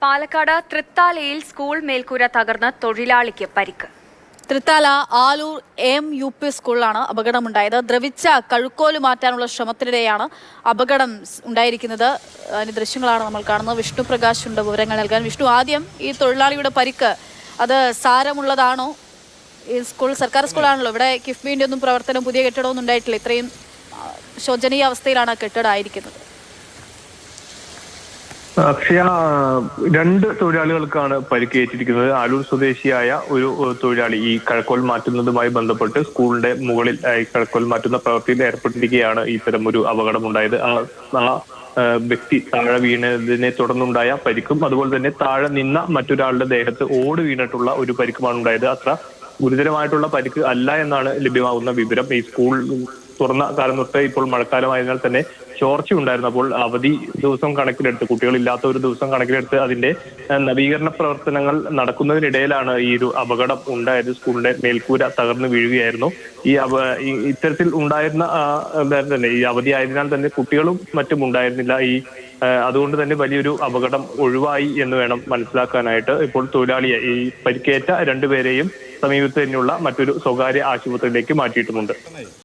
Palakkad തൃത്താലയിൽ school മേൽക്കൂര തകർന്ന് തൊഴിലാളിക്ക് പരിക്ക്. തൃത്താല ആലൂർ MUP സ്കൂളിലാണ് അപകടമുണ്ടായത്. ദ്രവിച്ച കഴുക്കോല് മാറ്റാനുള്ള ശ്രമത്തിനിടെയാണ് അപകടം ഉണ്ടായിരിക്കുന്നത്. അതിന്റെ ദൃശ്യങ്ങളാണ് നമ്മൾ കാണുന്നത്. വിഷ്ണു പ്രകാശ് ഉണ്ട് വിവരങ്ങൾ നൽകാൻ. വിഷ്ണു, ആദ്യം ഈ തൊഴിലാളിയുടെ പരിക്ക് അത് സാരമുള്ളതാണോ? ഈ സ്കൂൾ സർക്കാർ സ്കൂളാണല്ലോ, ഇവിടെ കിഫ്ബിന്റെ ഒന്നും പ്രവർത്തനം, പുതിയ കെട്ടിടമൊന്നും ഉണ്ടായിട്ടില്ല. ഇത്രയും ശോചനീയ അവസ്ഥയിലാണ് കെട്ടിടമായിരിക്കുന്നത്. അക്ഷയ, രണ്ട് തൊഴിലാളികൾക്കാണ് പരിക്കേറ്റിരിക്കുന്നത്. ആലൂർ സ്വദേശിയായ ഒരു തൊഴിലാളി ഈ കഴക്കോൽ മാറ്റുന്നതുമായി ബന്ധപ്പെട്ട് സ്കൂളിന്റെ മുകളിൽ കഴക്കോൽ മാറ്റുന്ന പ്രവൃത്തിയിൽ ഏർപ്പെട്ടിരിക്കുകയാണ് ഇത്തരം ഒരു അപകടമുണ്ടായത്. ആ വ്യക്തി താഴെ വീണതിനെ തുടർന്നുണ്ടായ പരിക്കും അതുപോലെ തന്നെ താഴെ നിന്ന മറ്റൊരാളുടെ ദേഹത്ത് ഓട് വീണിട്ടുള്ള ഒരു പരിക്കുമാണ് ഉണ്ടായത്. അത്ര ഗുരുതരമായിട്ടുള്ള പരിക്ക് അല്ല എന്നാണ് ലഭ്യമാകുന്ന വിവരം. ഈ സ്കൂൾ തുറന്ന കാലം തൊട്ട് ഇപ്പോൾ മഴക്കാലമായതിനാൽ തന്നെ ചോർച്ച ഉണ്ടായിരുന്നപ്പോൾ അവധി ദിവസം കണക്കിലെടുത്ത്, കുട്ടികളില്ലാത്ത ഒരു ദിവസം കണക്കിലെടുത്ത് അതിന്റെ നവീകരണ പ്രവർത്തനങ്ങൾ നടക്കുന്നതിനിടയിലാണ് ഈ ഒരു അപകടം ഉണ്ടായത്. സ്കൂളിന്റെ മേൽക്കൂര തകർന്നു വീഴുകയായിരുന്നു. ഇത്തരത്തിൽ ഉണ്ടായിരുന്ന തന്നെ ഈ അവധി ആയതിനാൽ തന്നെ കുട്ടികളും മറ്റും ഉണ്ടായിരുന്നില്ല. അതുകൊണ്ട് തന്നെ വലിയൊരു അപകടം ഒഴിവായി എന്ന് വേണം മനസ്സിലാക്കാനായിട്ട്. ഇപ്പോൾ തൊഴിലാളിയെ, ഈ പരിക്കേറ്റ രണ്ടുപേരെയും സമീപത്ത് തന്നെയുള്ള മറ്റൊരു സ്വകാര്യ ആശുപത്രിയിലേക്ക് മാറ്റിയിട്ടുമുണ്ട്.